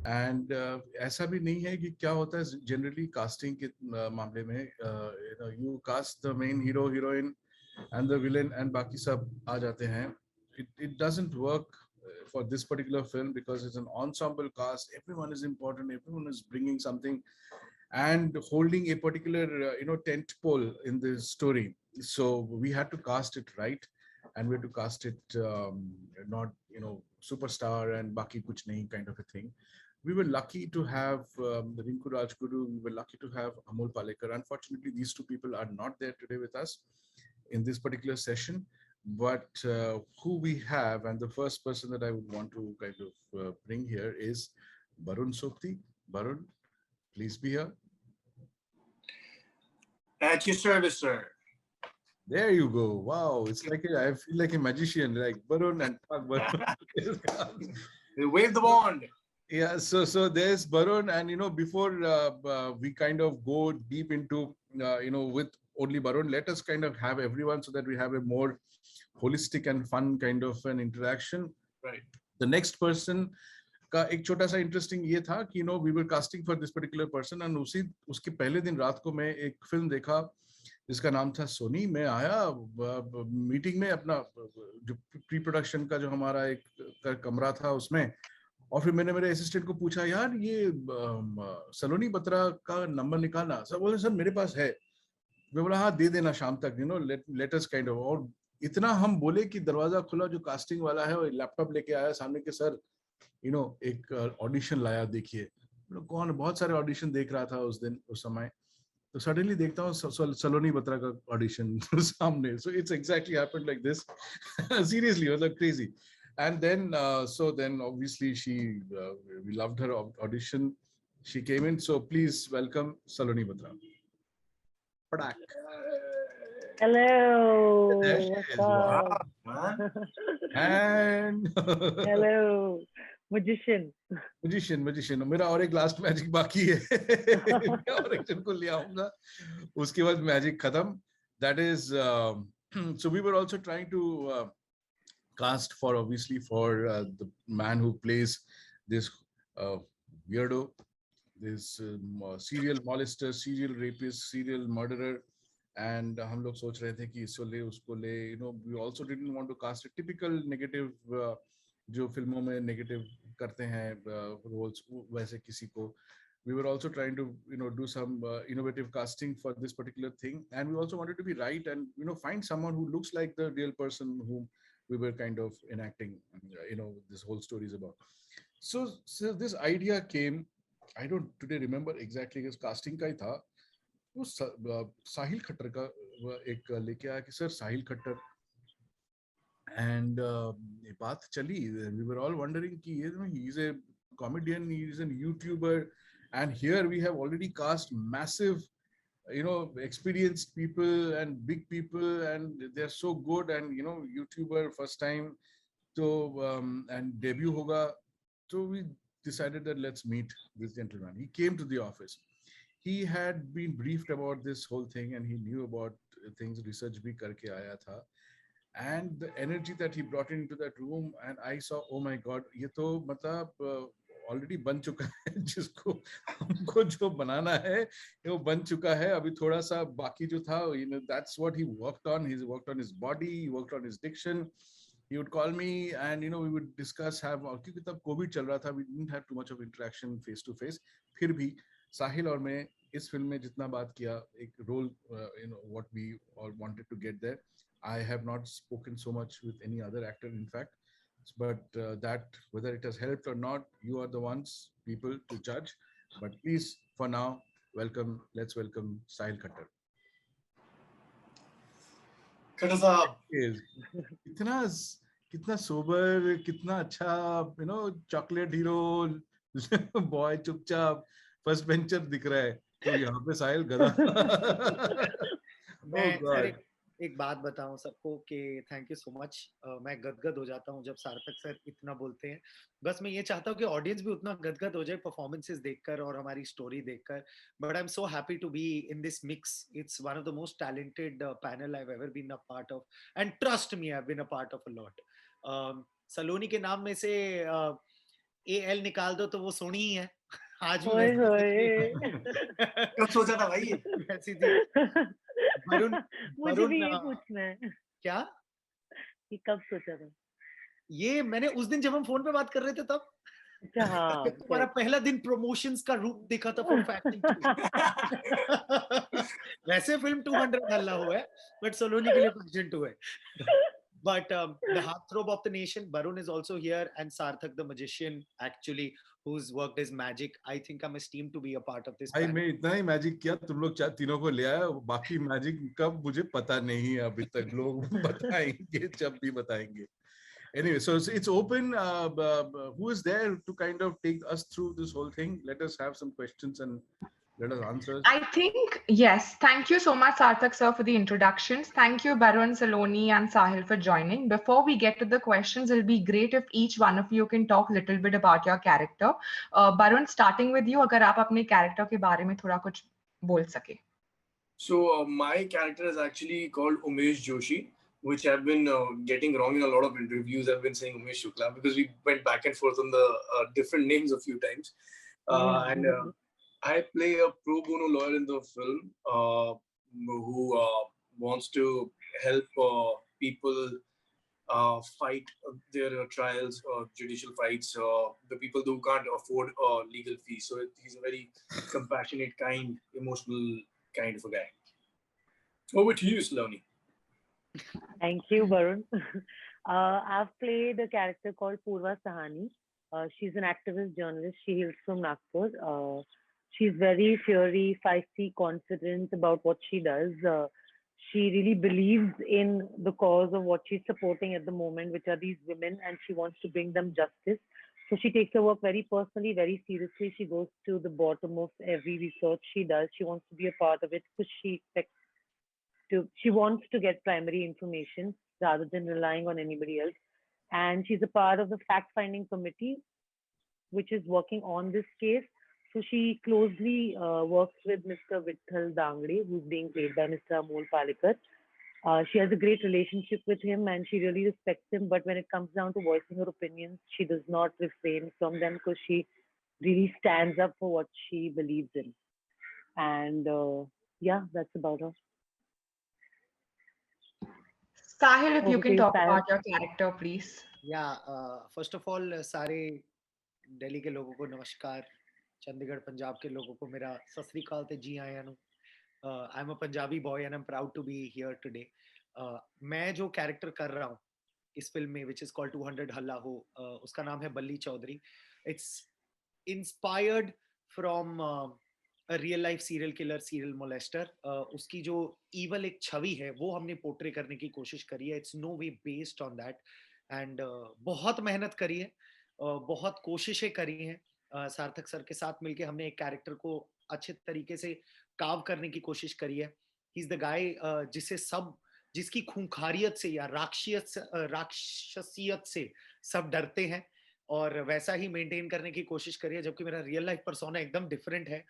And ऐसा भी नहीं है कि क्या होता है जनरली कास्टिंग के मामले में, you cast the main hero heroine and the villain and बाकी सब आ जाते हैं. It doesn't work for this particular film because it's an ensemble cast. Everyone is important. Everyone is bringing something and holding a particular tent pole in the story. So we had to cast it right, and we had to cast it not superstar and baki kuch nahi kind of a thing. We were lucky to have Rinku Rajguru. We were lucky to have Amol Palekar. Unfortunately, these two people are not there today with us in this particular session. But who we have, and the first person that I would want to kind of bring here is Barun Sopti. Barun, please be here. At your service, sir. There you go. Wow, it's like I feel like a magician, like Barun and Barun. They wave the wand. Yeah, so there's Barun, and before we kind of go deep into with only Barun, let us kind of have everyone so that we have a more holistic and fun kind of an interaction. Right. The next person का एक छोटा सा interesting ये था कि we were casting for this particular person, and उसके पहले दिन रात को मैं एक फिल्म देखा जिसका नाम था सोनी. मैं आया मीटिंग में, अपना जो प्री प्रोडक्शन का जो हमारा एक कमरा था उसमें, और फिर मैंने मेरे असिस्टेंट को पूछा, यार ये सलोनी बत्रा का नंबर निकालना. सर बोले, सर मेरे पास है. मैं बोला, हाँ दे देना शाम तक, लेट अस काइंड ऑफ. और इतना हम बोले कि दरवाजा खुला, जो कास्टिंग वाला है वो लैपटॉप लेके आया सामने के, सर एक ऑडिशन लाया, देखिए. कौन, बहुत सारे ऑडिशन देख रहा था उस दिन उस समय, तो सडनली देखता हूँ सलोनी बत्रा का ऑडिशन सामने. So it's exactly happened like this. Seriously, मतलब crazy. And then then obviously we loved her audition. She came in, so please welcome Saloni Batra. Padak. Hello. There she What's is. up? Wow. And Hello. Magician. मेरा और एक last magic बाकी है. और एक जन को ले आऊंगा, उसके बाद मैजिक खत्म. That is so we were also trying to cast for the man who plays this weirdo, this serial molester, serial rapist, serial murderer. And हम लोग सोच रहे थे कि इसको ले उसको ले. We also didn't want to cast a typical negative जो फिल्मों में नेगेटिव करते हैं रोल्स, वैसे किसी को. We were also trying to do some innovative casting for this particular thing, and we also wanted to be right and find someone who looks like the real person whom we were kind of enacting this whole story is about. So this idea came, I don't today remember exactly, because casting का ही था. वो साहिल खट्टर का एक लेके आया कि sir Sahil Khattar, and बात चली. We were all wondering कि he is a comedian, he is a YouTuber, and here we have already cast massive experienced people and big people, and they're so good, and YouTuber first time, so and debut hoga. So we decided that let's meet this gentleman. He came to the office. He had been briefed about this whole thing, and he knew about things, research bhi karke aaya tha. And the energy that he brought into that room, and I saw, oh my God, ये तो मतलब already बन चुका है. जिसको हमको जो बनाना है वो बन चुका है. अभी थोड़ा सा बाकी जो था, that's what he worked on. He worked on his body, he worked on his diction. He would call me, and we would discuss, क्योंकि तब कोविड चल रहा था, we didn't have too much of interaction face to face. फिर भी साहिल और मैं इस फिल्म में जितना बात किया, एक role what we all wanted to get there. I have not spoken so much with any other actor, in fact, but that whether it has helped or not, you are the ones, people, to judge. But please, for now, let's welcome Sahil Khattar. Khattar sahab. कितना sober, कितना अच्छा, chocolate hero boy, चुपचाप first bencher दिख रहा है. तो यहाँ पे साहिल गधा. मैं सर एक बात बताऊं सबको कि थैंक यू सो मच. मैं गदगद हो जाता हूं जब सार्थक सर इतना बोलते हैं. बस मैं ये चाहता हूं कि ऑडियंस भी उतना गदगद हो जाए परफॉर्मेंसेस देखकर और हमारी स्टोरी देखकर. But I am so happy to be in this mix. It's one of the most talented panel I have ever been a part of, and trust me, I have been a part of a lot. Saloni के नाम में से AL निकाल दो तो वो सोनी ही है। आज भी ओए वैसी होए। कब सोचा था भाई ये? वैसी थी। वरुण मुझे वरुण भी यही पूछना है क्या? कि कब सोचा था? ये मैंने उस दिन जब हम फोन पे बात कर रहे थे तब अच्छा हाँ, जब तुम्हारा पहला दिन प्रमोशंस का रूप देखा था फॉर फैक्शन 2। वैसे फिल्म 200 हल्ला हुआ है, बट सलोनी के लिए फैक्शन 2 है। But the heartthrob of the nation, Barun is also here, and Sarthak the magician, actually, who's worked as magic. I think I'm esteemed to be a part of this भाई panel. मैं इतना ही magic किया, तुम लोग तीनों को ले आया, बाकी मैजिक का मुझे पता नहीं है अभी तक, लोग बताएंगे जब भी बताएंगे. Anyway, so it's open. Who is there to kind of take us through this whole thing? Let us have some questions and let us answer. I think, yes. Thank you so much, Sarthak sir, for the introductions. Thank you, Barun, Saloni, and Sahil for joining. Before we get to the questions, it'll be great if each one of you can talk a little bit about your character. Barun, starting with you, अगर आप अपने character के बारे में थोड़ा कुछ बोल सके. So my character is actually called Umesh Joshi, which I've been getting wrong in a lot of interviews. I've been saying Umesh Shukla because we went back and forth on the different names a few times. And I play a pro bono lawyer in the film who wants to help people fight their trials or judicial fights, the people who can't afford legal fees. So he's a very compassionate, kind, emotional kind of a guy. Over to you, Saloni. Thank you, Varun. I've played a character called Purva Sahani. She's an activist journalist. She hails from Nagpur. She's very fiery, feisty, confident about what she does. She really believes in the cause of what she's supporting at the moment, which are these women, and she wants to bring them justice. So she takes her work very personally, very seriously. She goes to the bottom of every research she does. She wants to be a part of it because she wants to get primary information rather than relying on anybody else. And she's a part of the fact-finding committee, which is working on this case. So she closely works with Mr. Vitthal Dangde, who's being played by Mr. Amol Palekar. She has a great relationship with him and she really respects him. But when it comes down to voicing her opinions, she does not refrain from them because she really stands up for what she believes in. And yeah, that's about her. Sahil, if you Over to can you, talk Sahil. about your character, please. Yeah, first of all, सारे दिल्ली के लोगों को नमस्कार, चंडीगढ़ पंजाब के लोगों को मेरा सत श्री अकाल ते जी आया नु. I'm a Punjabi boy and I'm proud to be here today. मैं जो कैरेक्टर कर रहा हूँ इस फिल्म में, which is called 200 हल्ला हो, उसका नाम है बल्ली Chaudhary. It's inspired from a real life serial killer, serial molester. उसकी जो evil एक छवि है वो हमने पोर्ट्रे करने की कोशिश करी है. It's no way based on that. And बहुत मेहनत करी है, बहुत कोशिशें करी हैं. सार्थक सर के साथ मिलके हमने एक कैरेक्टर को अच्छे तरीके से काव करने की कोशिश करी है. He's the guy जिसकी खूंखारियत से या राक्षसियत से सब डरते हैं और वैसा ही मेंटेन करने की कोशिश करी है, जबकि मेरा रियल लाइफ पर्सोना एकदम डिफरेंट है.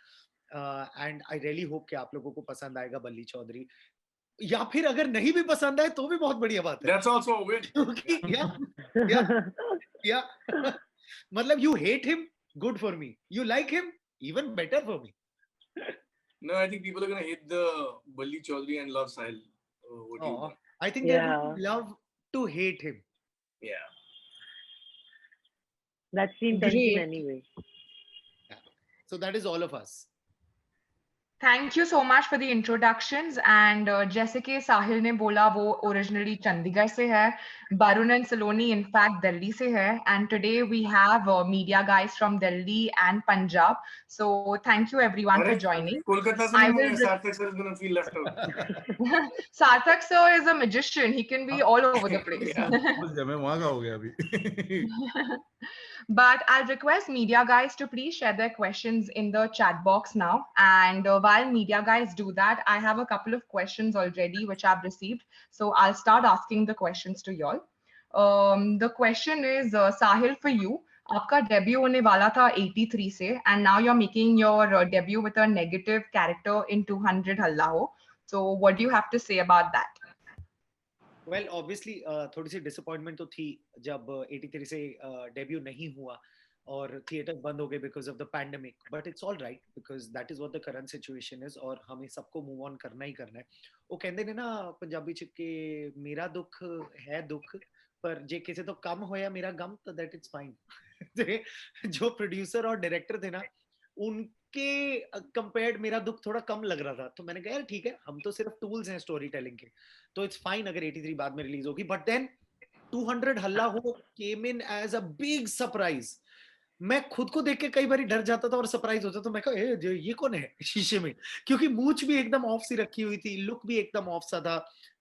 एंड आई रियली होप कि आप लोगों को पसंद आएगा बल्ली चौधरी, या फिर अगर नहीं भी पसंद आए तो भी बहुत बढ़िया बात है. That's also a win. या मतलब you hate him, good for me. You like him, even better for me. No, I think people are going to hate the Balli Chaudhary and love Sahil. What do you think? I think they're going to love to hate him. Yeah. That's the intention Great. anyway. So that is all of us. Thank you so much for the introductions. And जैसे कि साहिल ने बोला वो originally Chandigarh से है, Barun and Saloni in fact Delhi से है, and today we have media guys from Delhi and Punjab. So thank you everyone for joining. Kolkata se nahi, Sarthak sir is going to feel left out. Sarthak sir is a magician. He can be all over the place. मैं वहाँ का हो गया अभी. But I'll request media guys to please share their questions in the chat box now. And while media guys do that, I have a couple of questions already which I've received. So I'll start asking the questions to y'all. The question is, Sahil, for you. आपका debut होने वाला था 83 से, and now you're making your debut with a negative character in 200 हल्ला हो. So what do you have to say about that? Well, obviously थोड़ी सी disappointment तो थी जब 83 से डेब्यू नहीं हुआ. और थिएटर बंद हो गए because of the pandemic, but it's all right because that is what the current situation is, और हमें सबको मूव ऑन करना ही करना है। वो कहते ने ना पंजाबी च के मेरा दुख है दुख पर जे किसी तो कम होया मेरा गम तो दैट इट्स फाइन। जो प्रोड्यूसर और डायरेक्टर थे ना, उनके कंपेयर्ड मेरा दुख थोड़ा कम लग रहा था, तो मैंने कहा यार ठीक है, हम तो सिर्फ टूल्स हैं स्टोरी टेलिंग के, तो इट्स फाइन अगर 83 बाद में रिलीज होगी। बट देन 200 हल्ला हो केम इन एज अ बिग सरप्राइज। मैं खुद को देख के कई बार डर जाता था और सरप्राइज होता, तो मैं कहा ये कौन है शीशे में, क्योंकि मूंछ भी एकदम ऑफ सी रखी हुई थी, लुक भी एकदम ऑफ सा था।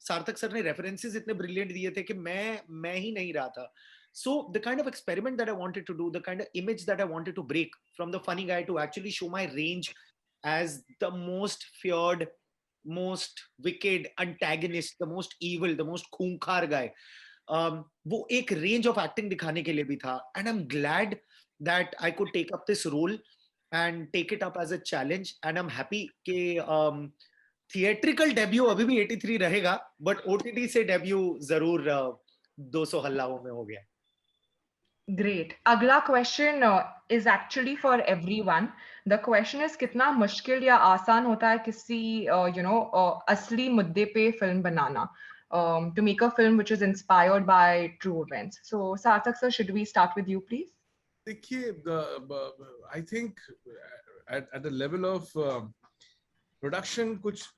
सार्थक सर ने रेफरेंसेस इतने ब्रिलियंट दिए थे कि मैं ही नहीं रहा था। So the kind of experiment that I wanted to do, the kind of image that I wanted to break from the funny guy to actually show my range as the most feared, most wicked antagonist, the most evil, the most खूंखार guy. वो एक range of acting दिखाने के लिए भी था, and I'm glad that I could take up this role and take it up as a challenge, and I'm happy कि theatrical debut अभी भी 83 रहेगा, but OTT से debut जरूर 200 हल्लाओं में हो गया। Great. Agla question is actually for everyone. The question is कितना मुश्किल या आसान होता है किसी असली मुद्दे पे film banana, to make a film which is inspired by true events. So Sarthak sir, should we start with you please? देखिए, I think at the level of production कुछ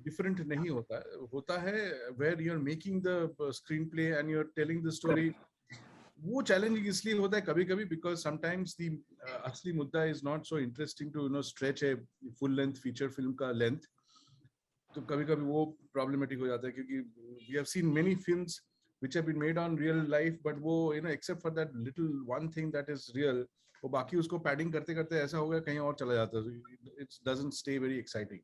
different नहीं होता है where you're making the screenplay and you're telling the story. वो challenging इसलिए होता है कभी कभी बिकॉज समटाइम्स द असली मुद्दा is not so interesting to stretch a full length feature film का लेंथ, तो कभी कभी वो प्रॉब्लमेटिक हो जाता है क्योंकि we have seen many films which have been made on real life, but वो except for that little one thing that is real, वो बाकी उसको पैडिंग करते करते ऐसा हो गया कहीं और चला जाता है, it doesn't stay very exciting.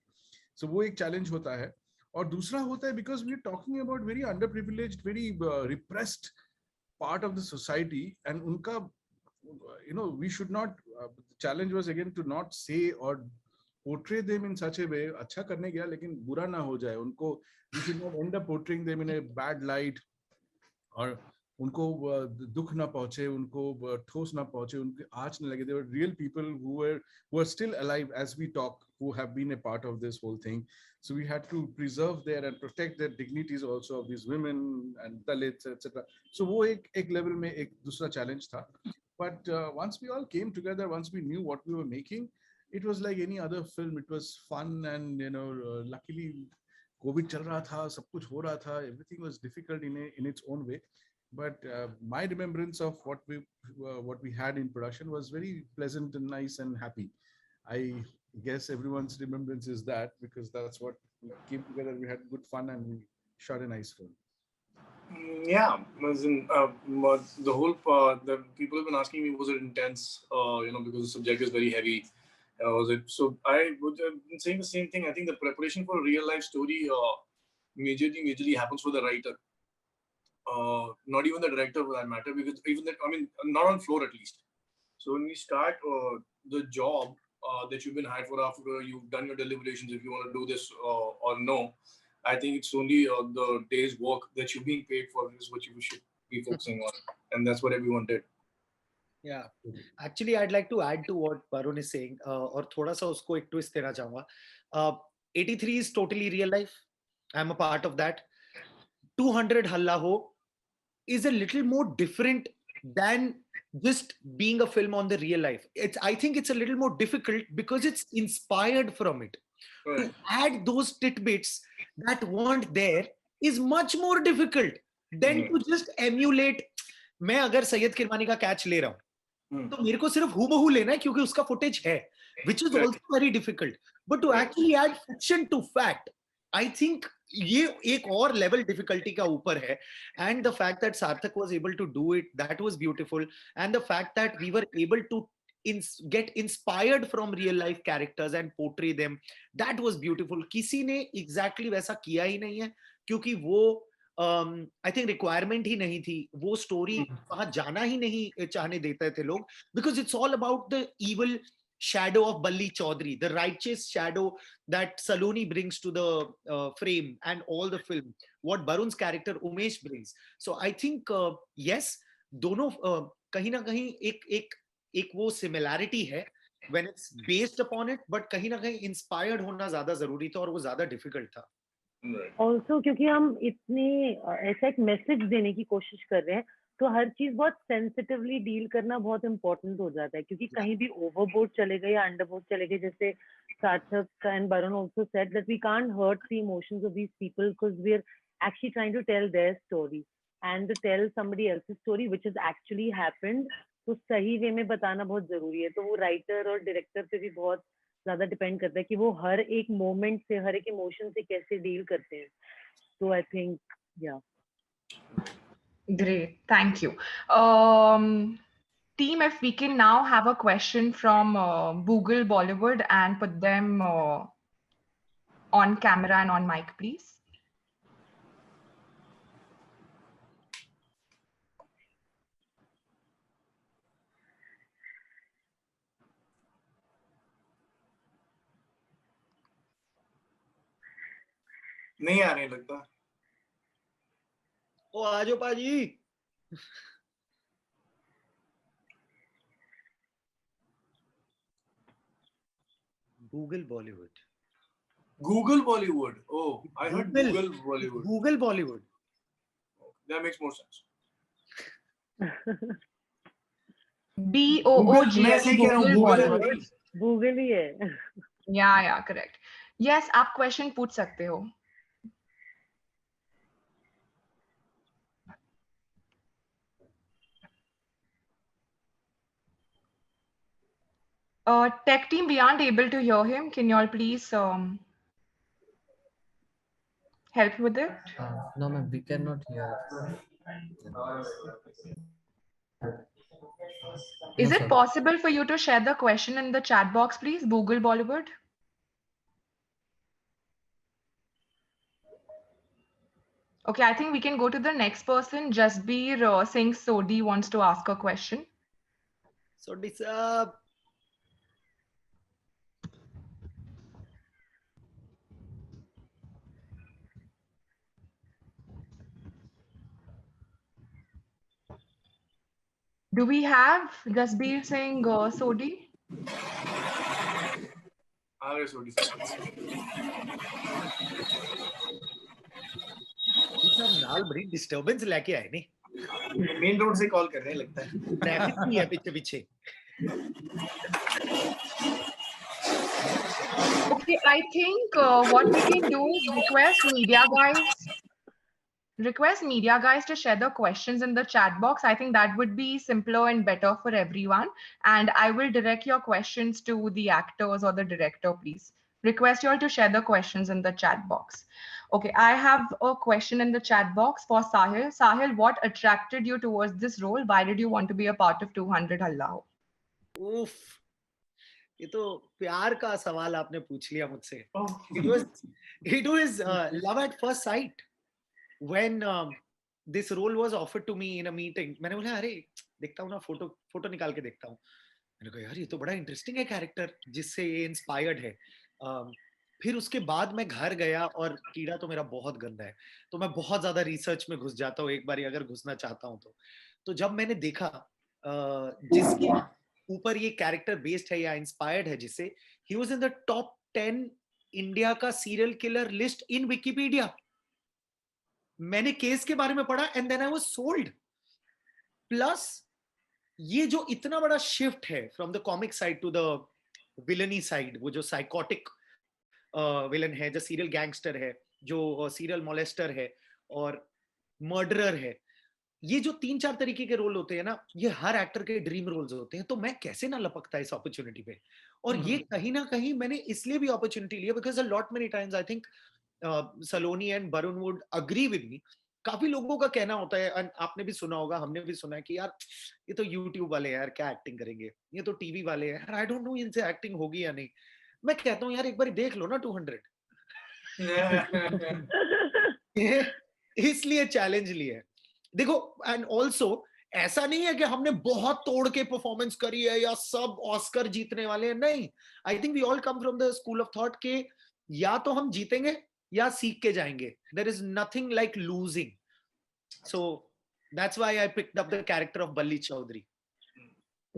So वो एक चैलेंज होता है। और दूसरा होता है because we are talking about very underprivileged, very repressed part of the society, and unka we should not the challenge was again to not say or portray them in such a way अच्छा करने गया लेकिन बुरा ना हो जाए उनको, we should not end up portraying them in a bad light और उनको दुख ना पहुंचे, उनको ठोस ना पहुंचे, उनके आँच ना लगे। They were real people who are still alive as we talk, who have been a part of this whole thing. So we had to preserve their and protect their dignities also of these women and Dalits, etc. So वो एक level में एक दूसरा challenge था. But once we all came together, once we knew what we were making, it was like any other film. It was fun and luckily COVID चल रहा था, सब कुछ हो रहा था, everything was difficult in its own way. But my remembrance of what we had in production was very pleasant and nice and happy. I guess everyone's remembrance is that, because that's what we came together, we had good fun and we shot a nice film. Yeah, as in, the whole the people have been asking me, was it intense? Because the subject is very heavy. Was it? So I would have been saying the same thing. I think the preparation for a real life story majorly happens for the writer. Not even the director for that matter, because even that, I mean, not on floor at least. So when we start the job that you've been hired for, after you've done your deliberations, if you want to do this or no, I think it's only the day's work that you're being paid for is what you should be focusing on, and that's what everyone did. Yeah, actually, I'd like to add to what Varun is saying, और थोड़ा सा उसको एक twist देना चाहूँगा. 83 is totally real life. I'm a part of that. 200 हल्ला हो is a little more different than just being a film on the real life. I think it's a little more difficult because it's inspired from it. Right. To add those tidbits that weren't there is much more difficult than to just emulate. मैं अगर सैयद किरमानी का catch ले रहा हूँ तो मेरे को सिर्फ हूबहू लेना है क्योंकि उसका फुटेज है, which is also very difficult. But to actually add fiction to fact, I think ये एक और लेवल डिफिकल्टी का ऊपर है. And the fact that Sarthak was able to do it, that was beautiful. And the fact that we were able to get inspired from real life characters and portray them, that was beautiful. किसी ने exactly वैसा किया ही नहीं है क्योंकि वो I think requirement ही नहीं थी, वो story वहाँ जाना ही नहीं चाहने देते थे लोग, because it's all about the evil shadow of Balli Chaudhary, the righteous shadow that Saloni brings to the frame and all the film, what Barun's character Umesh brings. So I think yes, दोनों कहीं ना कहीं एक एक वो similarity है when it's based upon it, but कहीं ना कहीं इंस्पायर्ड होना ज्यादा जरूरी था और वो ज्यादा डिफिकल्ट था. ऑल्सो क्योंकि हम इतने ऐसा एक मैसेज देने की कोशिश कर रहे हैं, तो हर चीज बहुत सेंसिटिवली डील करना बहुत इम्पोर्टेंट हो जाता है, क्योंकि कहीं भी ओवरबोर्ड चले गए या अंडरबोर्ड चले गए, जैसे Sarthak and Varun also said that we can't hurt the emotions of these people because we are actually trying to tell their story and to tell somebody else's story which is actually happened. तो सही वे में बताना बहुत जरूरी है. तो वो writer और डायरेक्टर पे भी बहुत ज्यादा डिपेंड करता है कि वो हर एक मोमेंट से, हर एक इमोशन से कैसे डील करते हैं. तो आई थिंक या Great, thank you. Team, if we can now have a question from Google Bollywood and put them on camera and on mic, please. नहीं आ रहे लगता. ओ आजो पाजी. Google Bollywood. Google Bollywood. Oh, I heard Google Bollywood. Google Bollywood. That makes more sense. BOOGL. Google. Google ही है. Yeah, correct. Yes, आप question पूछ सकते हो. Tech team, we aren't able to hear him. Can you all please help with it? No, ma'am, we cannot hear. Is No, it sir. possible for you to share the question in the chat box, please? Google Bollywood. Okay, I think we can go to the next person. Jasbir Singh Sodhi wants to ask a question. Sodhi sir. Do we have Jasbir Singh Sodhi? Sodhi. सब नाल बड़ी disturbance लेके आए नहीं. Main road से call कर रहे हैं लगता है. ट्रैफिक नहीं है पीछे पीछे. Okay, I think what we can do is request media guys to share the questions in the chat box. I think that would be simpler and better for everyone. And I will direct your questions to the actors or the director, please. Request you all to share the questions in the chat box. Okay, I have a question in the chat box for Sahil. Sahil, what attracted you towards this role? Why did you want to be a part of 200 Halla? Oof. ये तो प्यार का सवाल आपने पूछ लिया मुझसे. It was love at first sight. When this role was offered to me in a meeting, मैंने बोला अरे देखता हूँ ना, फोटो निकाल के देखता हूँ. मैंने कहा यार ये तो बड़ा इंटरेस्टिंग है कैरेक्टर जिससे ये इंस्पायर्ड है. फिर उसके बाद मैं घर गया और कीड़ा तो मेरा बहुत गंदा है, तो मैं बहुत ज्यादा रिसर्च में घुस जाता हूँ एक बार अगर घुसना चाहता हूँ तो जब मैंने देखा जिसके ऊपर ये कैरेक्टर बेस्ड है या इंस्पायर्ड है, जिससे he was in the top 10 India का serial killer list in Wikipedia. मैंने केस के बारे में पढ़ा and then I was sold. Plus ये जो इतना बड़ा शिफ्ट है from the comic side to the villainy side, वो जो साइकोटिक विलन है, जो सीरियल गैंगस्टर है, जो सीरियल मोलेस्टर है और मर्डरर है, ये जो 3-4 तरीके के रोल होते हैं ना, ये हर एक्टर के ड्रीम रोल्स होते हैं. तो मैं कैसे ना लपकता इस अपॉर्चुनिटी पे. और ये कहीं ना कहीं मैंने इसलिए भी अपॉर्चुनिटी लिया because a lot many times I think Saloni and Varun would agree with me. काफी लोगों का कहना होता है, आपने भी सुना होगा, हमने भी सुना है कि यार ये तो यूट्यूब वाले हैं यार, क्या एक्टिंग करेंगे, ये तो टीवी वाले हैं, आई डोंट नो इनसे एक्टिंग होगी या नहीं. मैं कहता हूँ यार एक बार देख लो ना 200. इसलिए चैलेंज लिए. देखो एंड ऑल्सो ऐसा नहीं है कि हमने बहुत तोड़ के परफॉर्मेंस करी है या सब ऑस्कर जीतने वाले हैं. नहीं, I think we all come from the school of thought के या तो हम जीतेंगे या सीख के जाएंगे. There is nothing like losing. So that's why I picked up the character of Balli Chaudhary.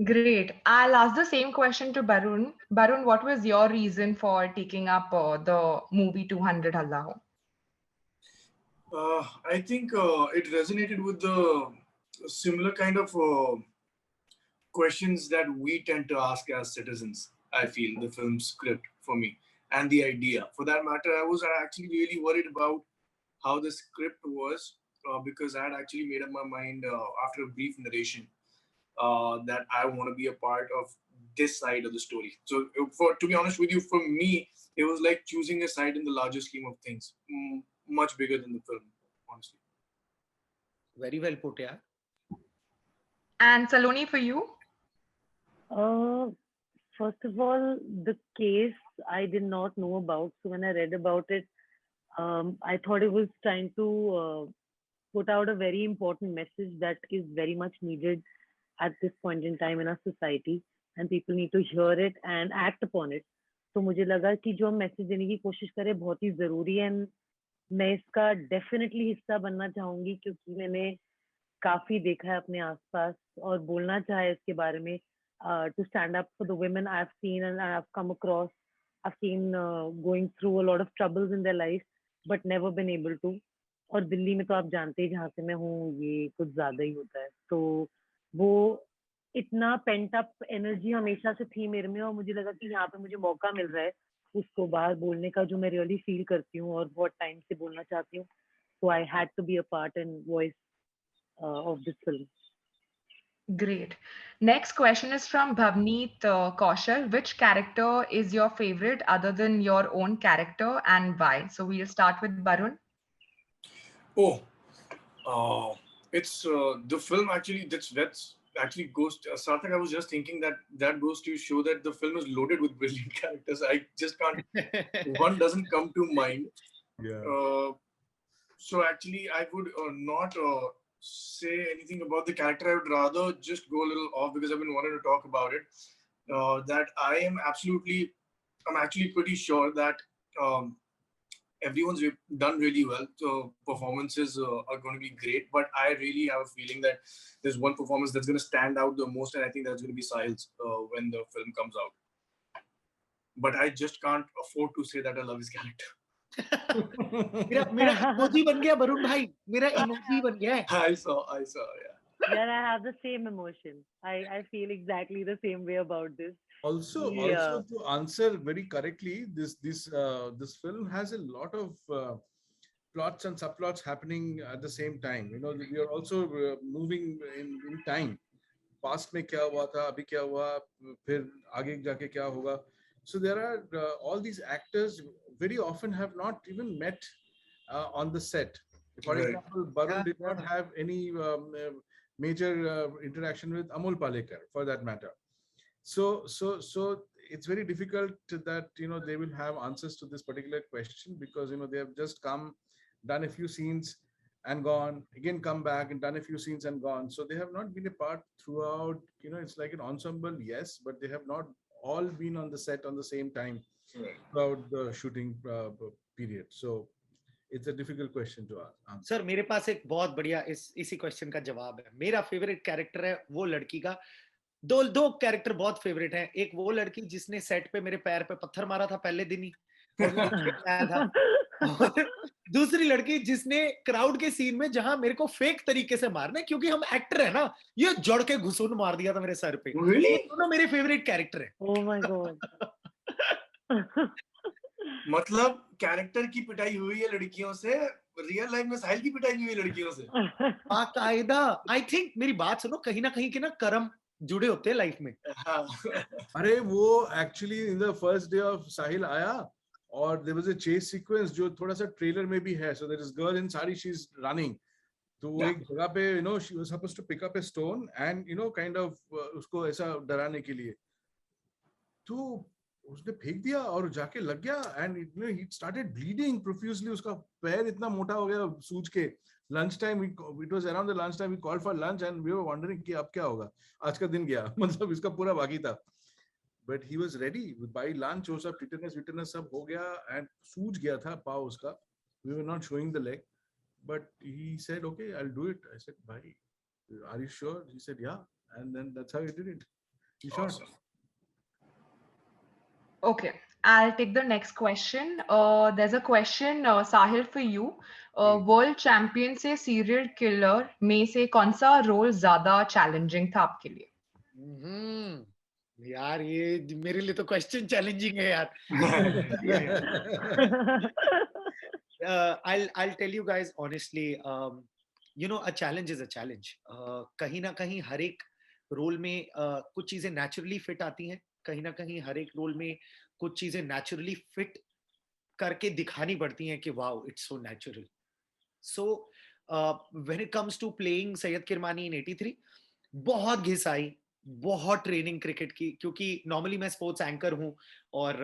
Great. I'll ask the same question to Barun. Barun, what was your reason for taking up the movie 200 Halla Ho? I think it resonated with the similar kind of questions that we tend to ask as citizens. I feel the film script for me and the idea. For that matter, I was actually really worried about how the script was because I had actually made up my mind after a brief narration that I want to be a part of this side of the story. So, for to be honest with you, for me, it was like choosing a side in the larger scheme of things, much bigger than the film, honestly. Very well put, yeah. And Saloni, for you? First of all, the case I did not know about. So when I read about it, I thought it was trying to put out a very important message that is very much needed at this point in time in our society, and people need to hear it and act upon it. तो मुझे लगा कि जो हम message देने की कोशिश करें बहुत ही जरूरी है, and मैं इसका डेफिनेटली हिस्सा बनना चाहूंगी क्योंकि मैंने काफी देखा है अपने आसपास और बोलना चाहा है इसके बारे में, to stand up for the women I've seen and I've come across. I've seen going through a lot of troubles in their life but never been able to. और दिल्ली में तो आप जानते ही जहाँ से मैं हूँ ये कुछ ज्यादा ही होता है, तो वो इतना पेंट अप एनर्जी हमेशा से थी मेरे में और मुझे लगा कि यहाँ पे मुझे मौका मिल रहा है उसको बाहर बोलने का जो मैं रियली फील करती हूँ और बहुत टाइम से बोलना चाहती हूँ. So I had to be a part and voice of this film. Great. Next question is from Bhavneet Kaushal. Which character is your favorite other than your own character and why? So we'll start with Barun. Oh, it's the film actually. That's actually goes. Sarthak, I was just thinking that goes to show that the film is loaded with brilliant characters. I just can't. One doesn't come to mind. Yeah. So actually, I would not say anything about the character. I would rather just go a little off because I've been wanting to talk about it. That I'm actually pretty sure that everyone's done really well. So performances are going to be great. But I really have a feeling that there's one performance that's going to stand out the most, and I think that's going to be Sahil's when the film comes out. But I just can't afford to say that I love his character. मेरा emoji बन गया वरुण भाई, मेरा emoji बन गया है. I saw, yeah. Yeah, I have the same emotion. I feel exactly the same way about this. Also, Yeah. to answer very correctly, this film has a lot of plots and subplots happening at the same time. You know, we are also moving in time. Past में क्या हुआ था, अभी क्या हुआ, फिर आगे जाके क्या होगा. So there are all these actors very often have not even met on the set. For Right. example, Barun did not have any major interaction with Amol Palekar, for that matter. So it's very difficult that they will have answers to this particular question because they have just come, done a few scenes and gone, again come back and done a few scenes and gone. So they have not been a part throughout. It's like an ensemble, yes, but they have not all been on the set on the same time throughout the shooting period. So it's a difficult question to answer. Sir मेरे पास एक बहुत बढ़िया इसी question का जवाब है. मेरा favourite character है वो लड़की का. दो कैरेक्टर बहुत फेवरेट हैं. एक वो लड़की जिसने सेट पे मेरे पैर पे पत्थर मारा था पहले दिन ही था. दूसरी लड़की जिसने क्राउड के सीन में जहां मेरे को फेक तरीके से मारना है क्योंकि हम एक्टर है ना, ये जड़ के घुसून मार दिया था मेरे सर पे. Really? दोनों मेरे फेवरेट कैरेक्टर है. Oh my God. मतलब कैरेक्टर की पिटाई हुई है लड़कियों से, रियल लाइफ में साहिल की पिटाई हुई है लड़कियों से. बाकायदा. आई थिंक मेरी बात सुनो, कहीं ना कहीं के ना कर्म जुड़े होते हैं लाइफ में. अरे वो actually in the first day of Sahil आया और there was a chase sequence जो थोड़ा सा ट्रेलर में भी है. So there is girl in sari, she is running. तो वो एक जगह पे she was supposed to pick up a stone and kind of उसको ऐसा डराने के लिए तो उसने फेंक दिया और जाके लग गया and he started bleeding profusely. उसका पैर इतना मोटा हो गया सूज के. Lunch time, it was around the lunch time, we called for lunch and we were wondering कि अब क्या होगा, आज का दिन गया. मतलब इसका पूरा बाकी था. But he was ready bye lunch. वो सब टिटनेस सब हो गया एंड सूज गया था पाव उसका. We were not showing the leg but he said okay I will do it. I said भाई are you sure? He said yeah and then that's how he did it. Sure. Awesome. Okay, I'll take the next question. There's a question, Sahil, for you. World champion से serial killer में से कौन सा role ज़्यादा challenging था आपके लिए? यार ये मेरे लिए तो क्वेश्चन चैलेंजिंग है यार. I'll tell you guys honestly, you know, a challenge is a challenge. कहीं ना कहीं हर एक रोल में कुछ चीजें नेचुरली फिट आती हैं, कहीं ना कहीं हर एक रोल में कुछ चीजें नेचुरली फिट करके दिखानी पड़ती हैं कि wow it's so natural. So when it comes to playing Syed Kirmani in 83, बहुत घिस आई, बहुत ट्रेनिंग क्रिकेट की, क्योंकि नॉर्मली मैं स्पोर्ट्स एंकर हूँ और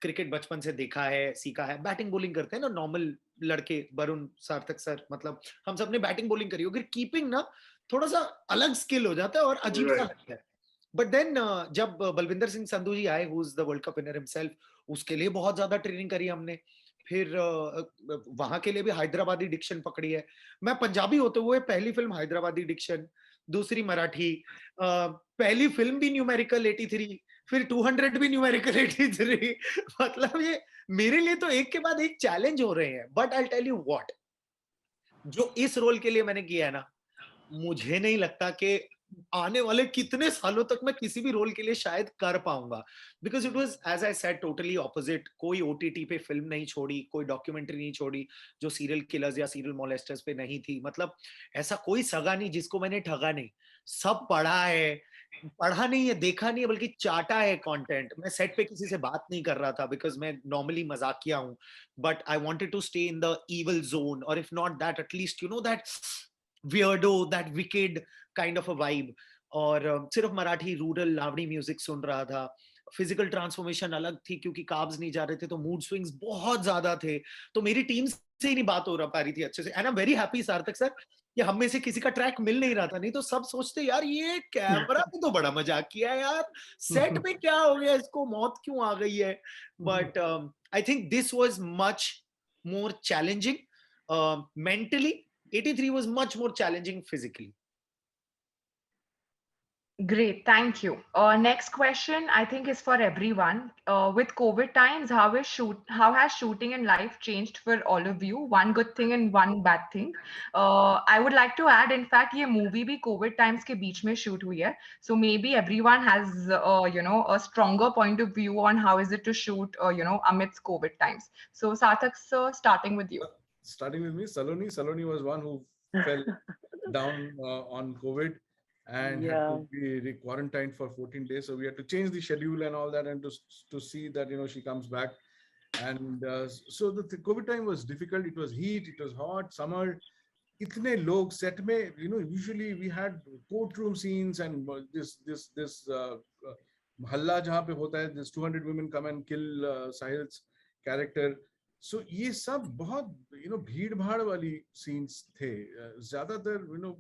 क्रिकेट बचपन से देखा है, सीखा है. बैटिंग बॉलिंग करते हैं ना नॉर्मल लड़के, वरुण, सार्थक सर, मतलब हम सब ने बैटिंग बॉलिंग करी होगी. कीपिंग ना थोड़ा सा अलग स्किल हो जाता है और अजीब सा लगता है. बट देन जब बलविंदर सिंह संधू जी आए, who is the world cup winner himself, उसके लिए बहुत ज्यादा ट्रेनिंग करी हमने. फिर वहां के लिए भी हैदराबादी डिक्शन पकड़ी है. मैं पंजाबी होते हुए पहली फिल्म हैदराबादी डिक्शन, दूसरी मराठी, पहली फिल्म भी न्यूमेरिकल 83, फिर 200 भी न्यूमेरिकल 83. मतलब ये मेरे लिए तो एक के बाद एक चैलेंज हो रहे हैं. But I tell you what, जो इस रोल के लिए मैंने किया है ना, मुझे नहीं लगता कि आने वाले कितने सालों तक मैं किसी भी रोल के लिए शायद कर पाऊंगा. Because it was, as I said, totally opposite. कोई ओटीटी पे फिल्म नहीं छोड़ी, कोई डॉक्यूमेंट्री नहीं छोड़ी जो सीरियल किलर्स या सीरियल मोलेस्टर्स पे नहीं थी. मतलब ऐसा कोई सगा नहीं जिसको मैंने ठगा नहीं. सब पढ़ा है, पढ़ा नहीं है, देखा नहीं है, बल्कि चाटा है कंटेंट. मैं सेट पे किसी से बात नहीं कर रहा था बिकॉज मैं नॉर्मली मजाकिया हूं. But I wanted to stay in the evil zone, और if not that, at least you know that weirdo, that wicked kind of a vibe. और सिर्फ मराठी रूरल लावणी म्यूजिक सुन रहा था. फिजिकल ट्रांसफॉर्मेशन अलग थी क्योंकि कार्ब्स नहीं जा रहे थे, तो मूड स्विंग्स बहुत ज्यादा थे. तो मेरी टीम से ही नहीं बात हो पा रही थी अच्छे से. And I am very happy सार्थक सर कि हम में से किसी का ट्रैक मिल नहीं रहा था. नहीं तो सब सोचते यार ये कैमरा पे तो बड़ा मजाक किया है यार, सेट पे क्या हो गया, इसको मौत क्यों आ गई है. But I think this was much more challenging mentally. 83 was much more challenging physically. Great, thank you. Next question, I think, is for everyone. With COVID times, how has shooting and life changed for all of you? One good thing and one bad thing. I would like to add, in fact, ये movie भी COVID times के बीच में shoot हुई है. So maybe everyone has, you know, a stronger point of view on how is it to shoot, you know, amidst COVID times. So Sarthak sir, starting with you. Starting with me, Saloni was one who fell down on COVID and had to be quarantined for 14 days. So we had to change the schedule and all that, and to see that, you know, she comes back. And so the COVID time was difficult. It was heat, it was hot, summer. इतने लोग set में, you know, usually we had courtroom scenes and this हल्ला जहाँ पे होता है, this 200 women come and kill Sahil's character. So ये सब बहुत, you know, भीड़ भाड़ वाली scenes थे. ज़्यादातर, you know,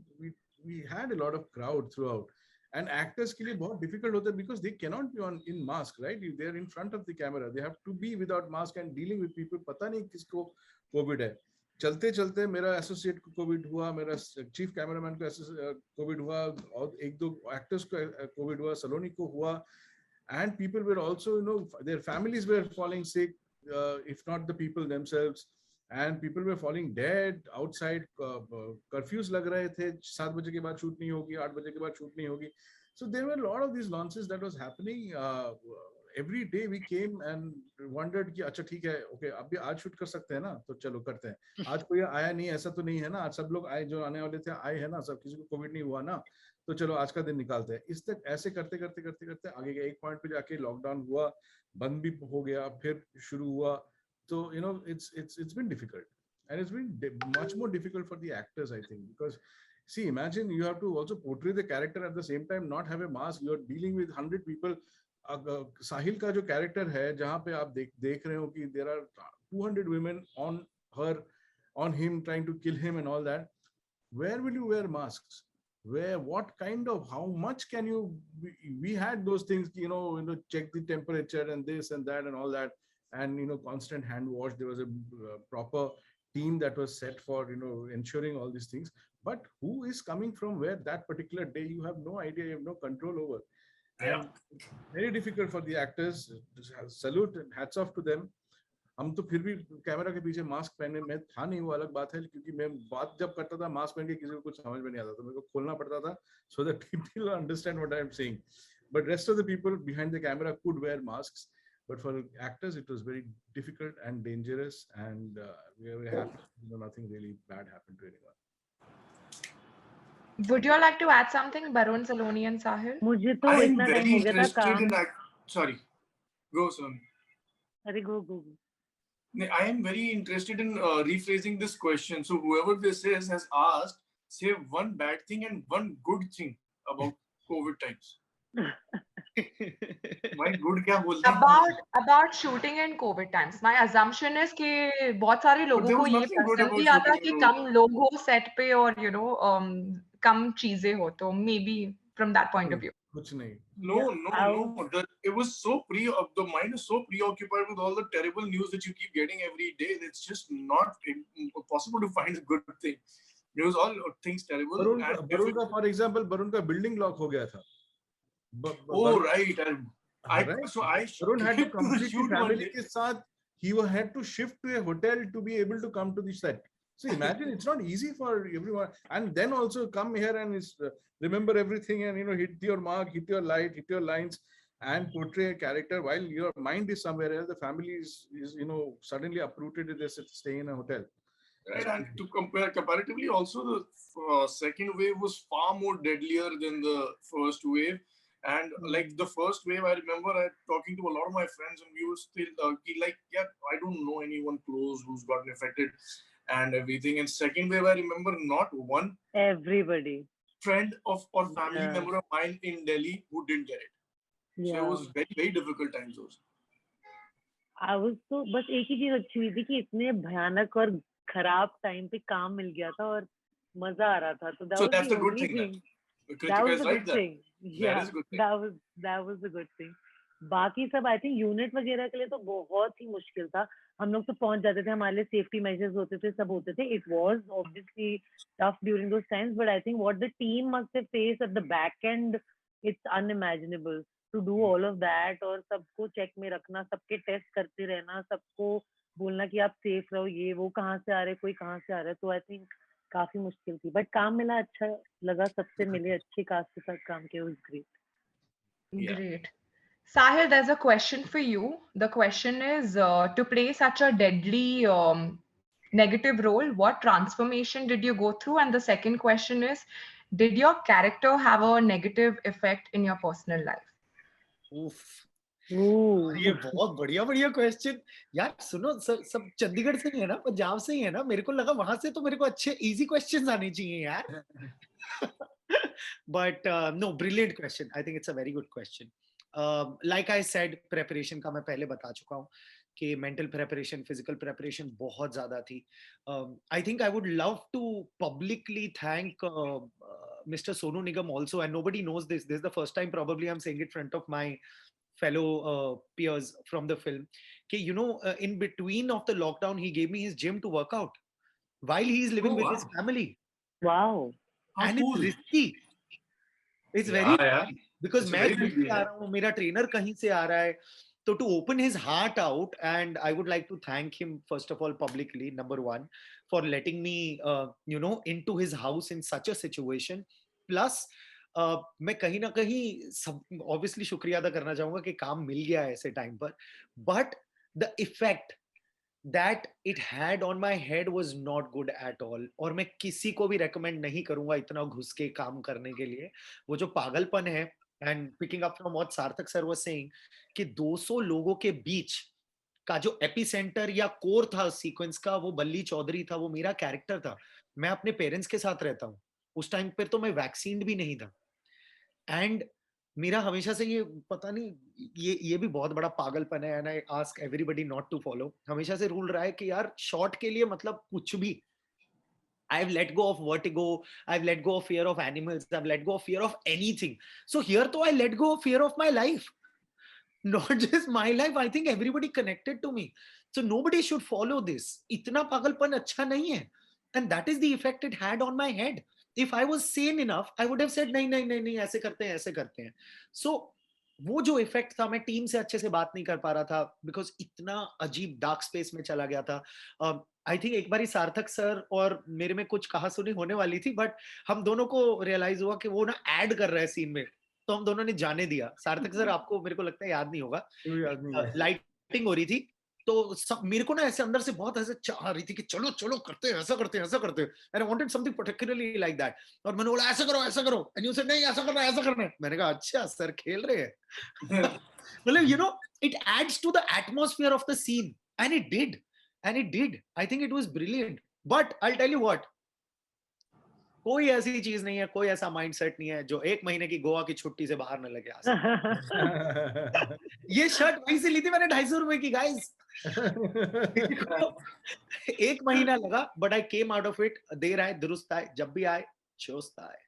we had a lot of crowd throughout. And actors के लिए बहुत difficult होता है because they cannot be in mask, right? They're in front of the camera. They have to be without mask and dealing with people. पता नहीं किसको COVID है. चलते चलते मेरा एसोसिएट को कोविड हुआ, मेरा चीफ कैमरामैन को कोविड हुआ, और एक दो एक्टर्स को कोविड हुआ, सलोनी को हुआ. And people were also, you know, their families were falling sick, if not the people themselves. And people were falling dead outside. Curfews लग रहे थे, 7 बजे के बाद शूट नहीं होगी, 8 बजे के बाद शूट नहीं होगी. So there were a lot of these nonsense that was happening. Every day we came and wondered कि अच्छा ठीक है, okay, अब भी आज शूट कर सकते हैं ना, तो चलो करते हैं. आज कोई आया नहीं, ऐसा तो नहीं है ना, आज सब लोग आए, जो आने वाले थे आए हैं ना, सब किसी को कोविड नहीं हुआ ना, तो चलो आज का दिन निकालते हैं. इस तक ऐसे करते करते करते करते आगे गए. एक पॉइंट पे जाके लॉकडाउन हुआ, बंद भी हो गया, फिर शुरू हुआ. तो you know, it's been difficult, and it's been much more difficult for the actors, I think, because see, imagine you have to also portray the character at the same time, not have a mask. You're dealing with 100 people. साहिल का जो character है, जहाँ पे आप देख रहे हो कि there are 200 women on her, on him, trying to kill him and all that. Where will you wear masks? Where, what kind of, how much can you? We had those things, you know, check the temperature and this and that and all that, and you know, constant hand wash. There was a proper team that was set for, you know, ensuring all these things. But who is coming from where that particular day, you have no idea, you have no control over. Yeah. Very difficult for the actors. Salute and hats off to them. हम तो फिर भी camera के पीछे mask पहने, मैं था नहीं, वो अलग बात है, क्योंकि मैं बात जब करता था मास्क पहन के किसी को कुछ समझ में नहीं आता, तो मेरे को खोलना पड़ता था so that people understand what I am saying. But rest of the people behind the camera could wear masks, but for actors it was very difficult and dangerous, and we were happy, nothing really bad happened to anyone. Would you all like to add something, Barun, Saloni, and Sahil? मुझे तो I am इतना time very हो गया था interested काम. in sorry, go Saloni. अरे go. I am very interested in rephrasing this question. So whoever this is has asked, say one bad thing and one good thing about COVID times. My good क्या बोलते हैं? About shooting in COVID times, my assumption is कि बहुत सारे लोगों there को was ये nothing good पसंद about नहीं आता shooting कि in कम लोग हो set पे और कम चीजें हो, तो maybe from that point of view. कुछ नहीं. No. It was so the mind is so preoccupied with all the terrible news that you keep getting every day. It's just not possible to find a good thing. It was all things terrible. Barun का, for example, Barun का building lock हो गया था. Right. Barun had to complete the family के साथ. He had to shift to a hotel to be able to come to the set. So imagine, it's not easy for everyone, and then also come here and remember everything, and hit your mark, hit your light, hit your lines, and portray a character while your mind is somewhere else. The family is suddenly uprooted if they stay in a hotel. Right, and to compare comparatively, also the second wave was far more deadlier than the first wave. And like the first wave, I remember talking to a lot of my friends, and we were still I don't know anyone close who's gotten affected and everything. And second wave, I remember not one Everybody. Friend or family member of mine in Delhi who didn't get it. So it was very, very difficult times those. I was तो बस एक ही चीज अच्छी हुई थी कि इतने भयानक और खराब टाइम पे काम मिल गया था और मजा आ रहा था, तो that's the good thing. That was the good thing. Yeah, that was the good thing. बाकी सब आई थिंक यूनिट वगैरह के लिए तो बहुत ही मुश्किल था. हम लोग तो पहुंच जाते थे, हमारे लिए सेफ्टी मेजर्स होते थे, सब होते थे. It was obviously tough during those times, but I think what the team must have faced at the back end, it's unimaginable to do all of that, और सबको चेक में रखना, सबके टेस्ट करते रहना, सबको बोलना कि आप सेफ रहो, ये वो कहाँ से आ रहे, कोई कहाँ से आ रहा है. तो आई थिंक काफी मुश्किल थी, बट काम मिला, अच्छा लगा, सबसे मिले, अच्छे कास्ट के साथ काम किया. Was great. Great. Sahil, there's a question for you. The question is, to play such a deadly negative role, what transformation did you go through? And the second question is, did your character have a negative effect in your personal life? Oof. ये बहुत बढ़िया question यार. सुनो, सब चंडीगढ़ से ही है ना, पंजाब से ही है ना, मेरे को लगा वहां से तो मेरे को अच्छे इजी क्वेश्चंस आने चाहिए यार. But no, brilliant question. I think it's a very good question. Like I said, preparation का मैं पहले बता चुका हूँ कि mental preparation, physical preparation बहुत ज़्यादा थी. I think I would love to publicly thank Mr. Sonu Nigam also, and nobody knows this. This is the first time probably I'm saying it in front of my fellow peers from the film. कि in between of the lockdown, he gave me his gym to work out while he's living with his family. Wow. And it's risky. It's very risky. Because मैं कहीं से आ रहा हूँ, मेरा trainer कहीं से आ रहा है. So to open his heart out, and I would like to thank him first of all publicly, number one, for letting me, into his house in such a situation. Plus, मैं कहीं ना कहीं सब obviously शुक्रिया अदा करना चाहूँगा कि काम मिल गया ऐसे time पर. But the effect that it had on my head was not good at all. और मैं किसी को भी recommend नहीं करूँगा इतना घुस के काम करने के लिए. वो जो पागलपन है, and picking up from what Sarthak sir was saying, कि 200 लोगों के बीच का जो एपिसेंटर या कोर था सीक्वेंस का, वो बल्ली चौधरी था, वो मेरा कैरेक्टर था. मैं अपने पेरेंट्स के साथ रहता हूँ. उस टाइम पर तो मैं वैक्सीन भी नहीं था. एंड मेरा हमेशा से ये पता नहीं, ये भी बहुत बड़ा पागलपन है, and I ask everybody not to follow. हमेशा से रूल रहा है कि यार शॉट के लिए मतलब कुछ भी. I've let go of vertigo. I've let go of fear of animals. I've let go of fear of anything. So here though I let go of fear of my life. Not just my life. I think everybody connected to me. So nobody should follow this. इतना पागलपन अच्छा नहीं है. And that is the effect it had on my head. If I was sane enough, I would have said नहीं ऐसे करते हैं. So वो जो इफेक्ट था, मैं टीम से अच्छे से बात नहीं कर पा रहा था बिकॉज इतना अजीब डार्क स्पेस में चला गया था. आई थिंक एक बार सार्थक सर और मेरे में कुछ कहा सुनी होने वाली थी, बट हम दोनों को रियलाइज हुआ कि वो ना ऐड कर रहे हैं सीन में, तो हम दोनों ने जाने दिया. सार्थक सर आपको मेरे को लगता है याद नहीं होगा, लाइटिंग हो रही थी तो सब मेरे को ना ऐसे अंदर से बहुत ऐसे चाह रही थी कि चलो चलो करते हैं, ऐसा करते हैं, ऐसा करते हैं. And I wanted something particularly like that. और मैंने बोला ऐसा करो, ऐसा करो. एंड यू सेड नहीं, ऐसा करना है, ऐसा करना है. मैंने कहा अच्छा सर खेल रहे हैं. मतलब you know it adds to the atmosphere of the scene and it did. I think it was brilliant. But I will tell you what, कोई ऐसी चीज नहीं है, कोई ऐसा माइंडसेट नहीं है जो 1 महीने की गोवा की छुट्टी से बाहर न लगे आ सकता. ये शर्ट वहीं से ली थी मैंने 250 रुपए की गाइस. 1 महीना लगा but I came out of it. देर आए दुरुस्त आए, जब भी आए चुस्त आए.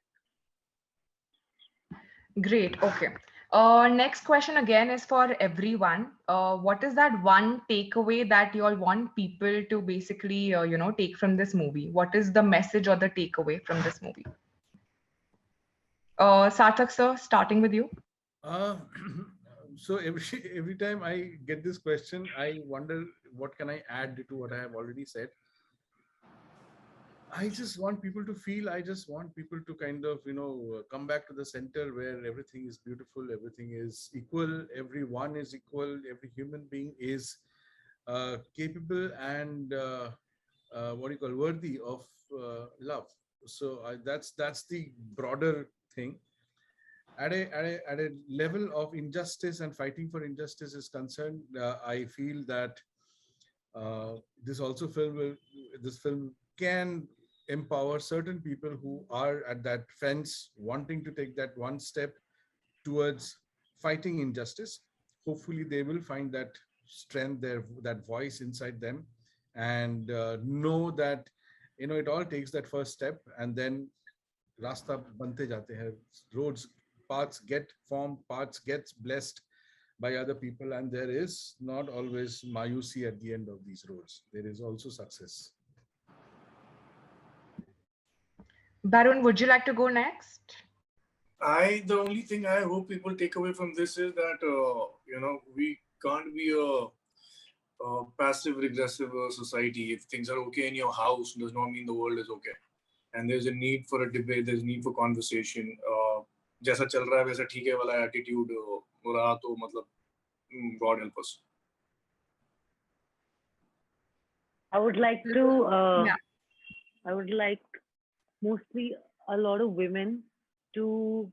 Great. Okay. Next question again is for everyone. What is that one takeaway that you all want people to basically, take from this movie? What is the message or the takeaway from this movie? Sarthak sir, starting with you. So every time I get this question, I wonder what can I add to what I have already said. I just want people to feel, I just want people to kind of, come back to the center where everything is beautiful, everything is equal, everyone is equal, every human being is capable and worthy of love. So that's the broader thing. At a level of injustice and fighting for injustice is concerned, I feel that this film can empower certain people who are at that fence, wanting to take that one step towards fighting injustice. Hopefully they will find that strength, that voice inside them, and know that it all takes that first step, and then rasta bante jate hain, roads, paths get formed, paths gets blessed by other people, and there is not always mayusi at the end of these roads. There is also success. Barun, would you like to go next? The only thing I hope people take away from this is that we can't be a passive regressive society. If things are okay in your house, does not mean the world is okay. And there's a need for a debate. There's a need for conversation. जैसा चल रहा है वैसा ठीक है वाला attitude रहा तो मतलब God help us. I would like to. Yeah. I would like mostly a lot of women to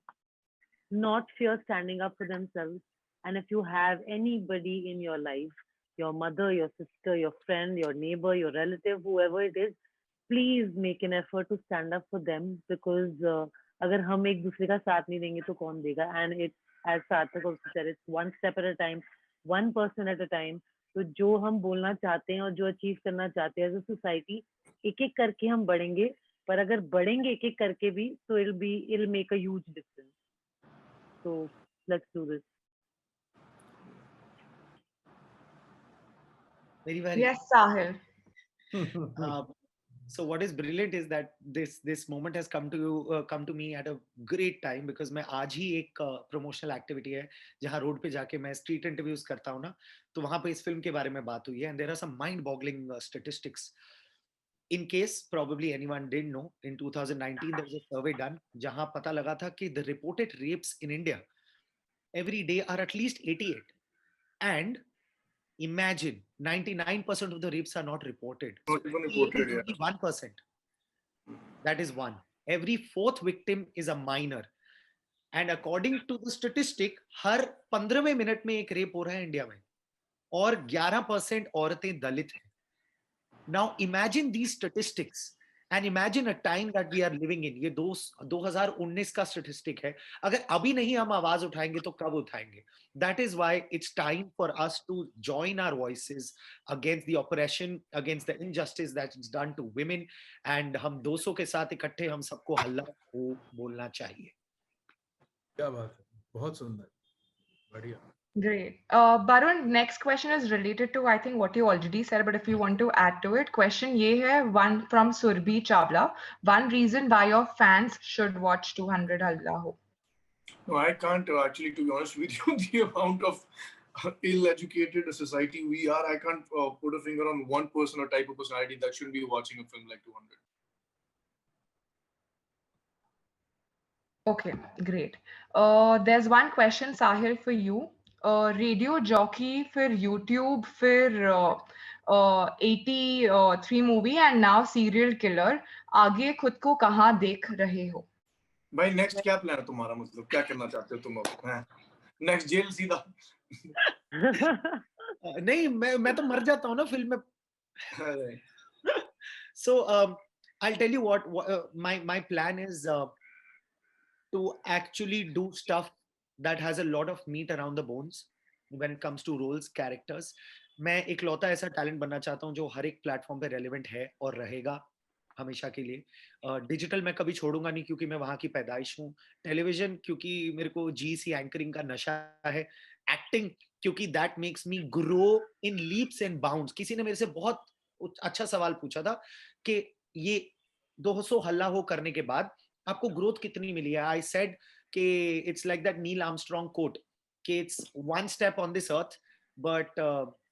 not fear standing up for themselves. And if you have anybody in your life, your mother, your sister, your friend, your neighbor, your relative, whoever it is, please make an effort to stand up for them, because अगर हम एक दूसरे का साथ नहीं देंगे तो कौन देगा? And it's, as Sarthak also said, it's one step at a time, one person at a time. तो जो हम बोलना चाहते हैं और जो अचीव करना चाहते हैं एज अ सोसाइटी, एक एक करके हम बढ़ेंगे. पर अगर बढ़ेंगे एक एक करके भी तो it'll make a huge difference. So let's do this. Very, very. Yes, Sahil. So what is brilliant is that this moment has come to me at a great time, because मैं आज ही एक promotional activity है जहाँ road पे जाके मैं street interviews करता हूँ ना, तो वहाँ पे इस फिल्म के बारे में बात हुई है. And there are some mind-boggling statistics. In case probably anyone didn't know, in 2019 there was a survey done जहाँ पता लगा था कि the reported rapes in India every day are at least 88. And imagine 99% of the rapes are not reported. Not even reported, yeah. 1%. That is one. Every fourth victim is a minor. And according to the statistic, हर 15वें minute में एक rape हो रहा है India में, और 11% औरतें दलित हैं. Now imagine these statistics and imagine a time that we are living in. ये 2019 का statistic है. अगर अभी नहीं हम आवाज उठाएंगे तो कब उठाएंगे? That is why it's time for us to join our voices against the oppression, against the injustice that is done to women. And हम 200 के साथ इकट्ठे हम सबको हल्ला हो बोलना चाहिए. क्या बात है, बहुत सुंदर, बढ़िया. Great. Barun, next question is related to, I think, what you already said, but if you want to add to it, question ye hai, one from Surbhi Chawla. One reason why your fans should watch 200 Halla Ho. No, I can't actually, to be honest with you, the amount of ill-educated society we are, I can't put a finger on one person or type of personality that shouldn't be watching a film like 200. Okay, great. There's one question, Sahil, for you. Radio jockey for YouTube for 83 movie and now serial killer. आगे खुद को कहाँ देख रहे हो? भाई next क्या plan है तुम्हारा, मतलब क्या करना चाहते हो तुम अब? नेक्स्ट जेल सीधा? नहीं, मैं तो मर जाता हूँ ना फिल्म में. So I'll tell you what my plan is to actually do stuff that has a lot of meat around the bones when it comes to roles, characters. मैं इकलौता ऐसा टैलेंट बनना चाहता हूँ जो हर एक प्लेटफॉर्म पे रेलेवेंट है और रहेगा हमेशा के लिए. डिजिटल मैं कभी छोड़ूंगा नहीं क्योंकि मैं वहां की पैदाइश हूँ. टेलीविजन क्योंकि मेरे को जीसी एंकरिंग का नशा है. एक्टिंग क्योंकि that makes me grow in leaps and bounds. किसी ने मेरे से बहुत अच्छा सवाल पूछा था कि ये 200 हल्ला हो करने के बाद आपको ग्रोथ कितनी मिली है. आई सेड कि it's like that Neil Armstrong quote कि it's one step on this earth but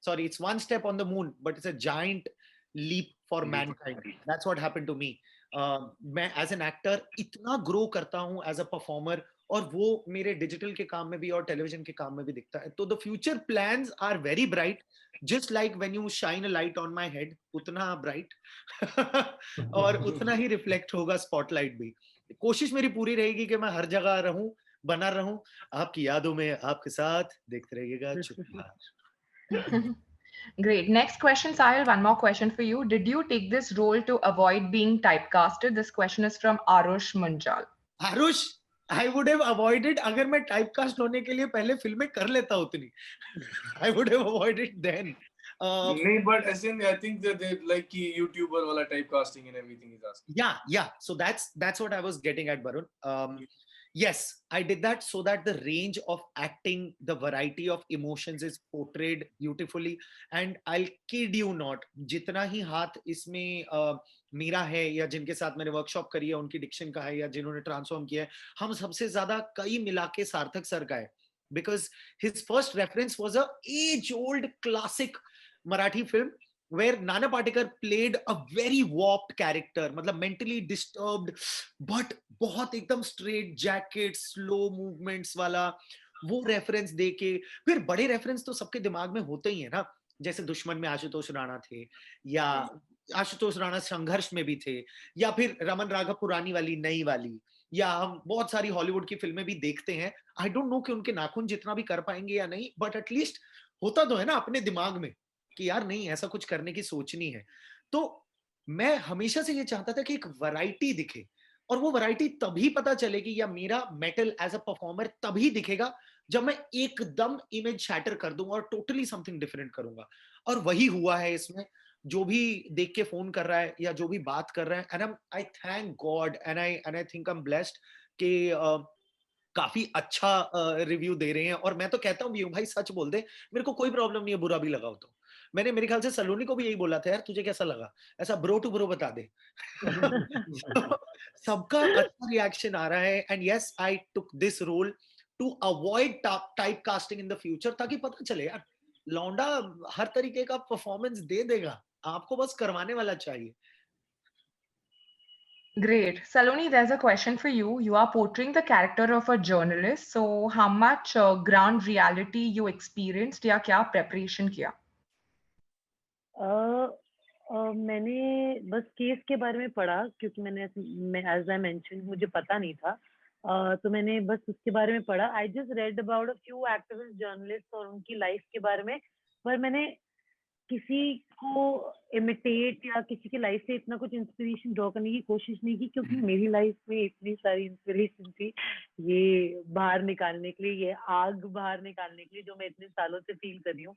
sorry, it's one step on the moon, but it's a giant leap for mankind. That's what happened to me. मैं as an actor इतना grow करता हूँ as a performer, और वो मेरे digital के काम में भी और टेलीविजन के काम में भी दिखता है. तो the future plans are very bright, just like when you shine a light on my head, उतना bright और उतना ही reflect होगा spotlight भी. कोशिश मेरी पूरी रहेगी कि मैं हर जगह रहूं, बना रहूं आपकी यादों में, आपके साथ. देखते रहिएगा चुप. Great. Next question, Sahil. One more question for you. Did you take this role to avoid being typecasted? This question is from Arush Munjal. Arush, I would have avoided अगर मैं typecast होने के लिए पहले फिल्में कर लेता उतनी. I would have avoided then. नहीं, but as in, I think that they like YouTuber wala typecasting and everything is asking. Yeah. So that's what I was getting at, Barun. Yes, I did that so that the range of acting, the variety of emotions is portrayed beautifully. And I'll kid you not, जितना ही हाथ इसमें मेरा है या जिनके साथ मैंने workshop करी है उनकी डिक्शन का है या जिन्होंने ट्रांसफॉर्म किया है, हम सबसे ज्यादा कई मिला के सार्थक सर का है. Because his first reference was a age-old classic Marathi film where Nana Patekar played a very warped character, मतलब mentally disturbed, but बहुत एकदम straight jacket, slow movements वाला. वो रेफरेंस दे के फिर बड़े रेफरेंस तो सबके दिमाग में होते ही है ना. जैसे दुश्मन में आशुतोष राणा थे, या आशुतोष राणा संघर्ष में भी थे, या फिर रमन राघव पुरानी वाली नई वाली, या हम बहुत सारी हॉलीवुड की फिल्में भी देखते हैं. आई डोंट नो कि उनके नाखून जितना भी कर पाएंगे या नहीं, बट एटलीस्ट होता तो है ना अपने दिमाग में कि यार नहीं ऐसा कुछ करने की सोचनी है. तो मैं हमेशा से ये चाहता था कि एक वैरायटी दिखे, और वो वैरायटी तभी पता चलेगी या मेरा मेटल एज अ परफॉर्मर तभी दिखेगा जब मैं एकदम इमेज शैटर कर दूंगा और टोटली समथिंग डिफरेंट करूंगा. और वही हुआ है इसमें. जो भी देख के फोन कर रहा है या जो भी बात कर रहा है, and I thank God and I think I am blessed कि काफी अच्छा रिव्यू दे रहे हैं. और मैं तो कहता हूँ भाई सच बोल दे, मेरे को कोई प्रॉब्लम नहीं है बुरा भी लगाओ तो. मैंने मेरे ख्याल से सलोनी को भी यही बोला था, यार तुझे कैसा लगा, ऐसा ब्रो टू ब्रो बता दे. सबका अच्छा रिएक्शन आ रहा है. And yes, I took this role to avoid type casting in the future, ताकि पता चले यार लौंडा हर तरीके का परफॉर्मेंस दे देगा, आपको बस करवाने वाला चाहिए. Great. Saloni, there's a question for you. You are portraying the character of a journalist. So how much ground reality you experienced या क्या preparation किया? मैंने बस केस के बारे में पढ़ा क्योंकि मैं एज आई मेंशन मुझे पता नहीं था. तो मैंने बस उसके बारे में पढ़ा. I just read about a few activist journalist और उनकी लाइफ के बारे में, पर मैंने किसी को इमिटेट या किसी की लाइफ से इतना कुछ इंस्पिरेशन ड्रॉ करने की कोशिश नहीं की, क्योंकि मेरी लाइफ में इतनी सारी इंस्पिरेशन थी ये बाहर निकालने के लिए, ये आग बाहर निकालने के लिए जो मैं इतने सालों से फील कर रही हूँ.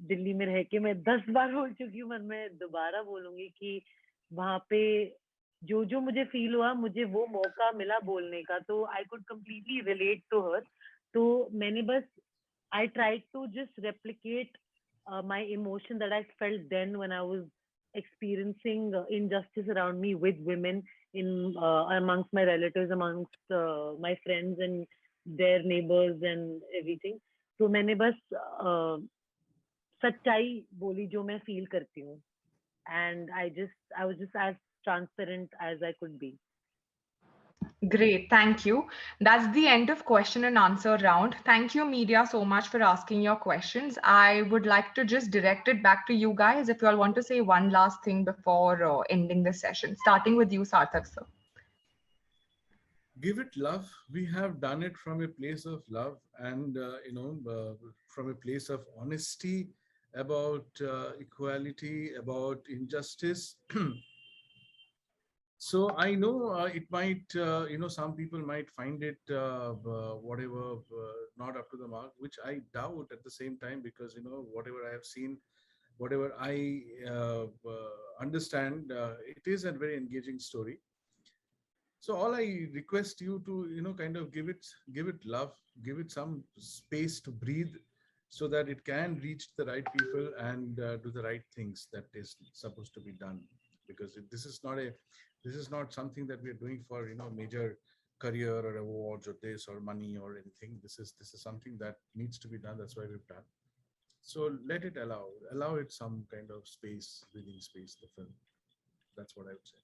दिल्ली में रह के मैं 10 बार बोल चुकी हूँ, मैं दोबारा बोलूंगी कि वहां पे जो जो मुझे फील हुआ, मुझे वो मौका मिला बोलने का, तो I could completely relate to her. तो मैंने बस I tried to just replicate my emotion that I felt then when I was experiencing injustice around me with women in amongst my relatives, amongst my friends and their neighbors and everything. तो मैंने बस सच्चाई बोली जो मैं feel करती हूँ. And I was just as transparent as I could be. Great, thank you. That's the end of question and answer round. Thank you, media, so much for asking your questions. I would like to just direct it back to you guys if you all want to say one last thing before ending this session. Starting with you, Sarthak sir. Give it love. We have done it from a place of love and from a place of honesty about equality, about injustice. So I know it might, some people might find it whatever not up to the mark, which I doubt at the same time, because whatever I have seen, whatever I understand, it is a very engaging story. So all I request you to kind of give it love, give it some space to breathe, so that it can reach the right people and do the right things that is supposed to be done. Because this is not something that we are doing for major career or awards or this or money or anything. This is something that needs to be done. That's why we've done. So let it allow it some kind of space, breathing space, the film. That's what I would say.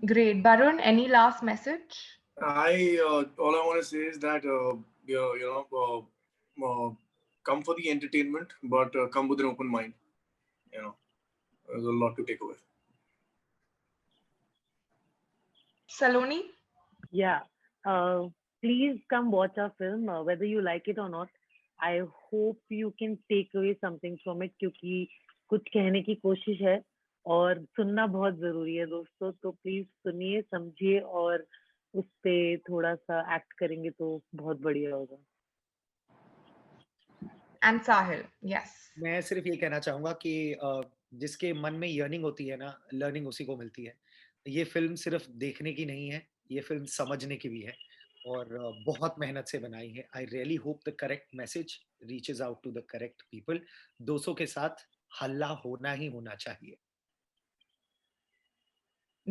Great. Barun, any last message? All I want to say is that come for the entertainment, but come with an open mind. There's a lot to take away. Saloni? Yeah. Please come watch our film, whether you like it or not. I hope you can take away something from it, क्योंकि कुछ कहने की कोशिश है और सुनना बहुत जरूरी है दोस्तों. तो प्लीज सुनिए, समझिए और उस पे थोड़ा सा एक्ट करेंगे तो बहुत बढ़िया होगा. And Sahil, yes. मैं सिर्फ ये कहना चाहूंगा कि जिसके मन में यर्निंग होती है ना, लर्निंग उसी को मिलती है. ये फिल्म सिर्फ देखने की नहीं है, ये फिल्म समझने की भी है और बहुत मेहनत से बनाई है. I really hope the correct message reaches out to the correct people. 200 के साथ हल्ला होना ही होना चाहिए.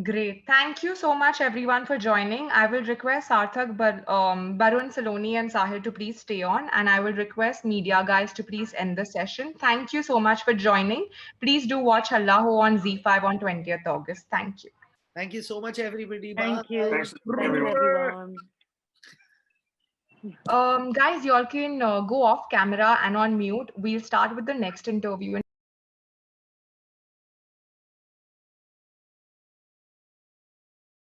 Great. Thank you so much, everyone, for joining. I will request Sarthak, Barun, Saloni, and Sahil to please stay on. And I will request media guys to please end the session. Thank you so much for joining. Please do watch Allahu on ZEE5 on 20th August. Thank you. Thank you so much, everybody. Thank Bye. you. Thanks, everyone. Guys, you all can go off camera and on mute. We'll start with the next interview.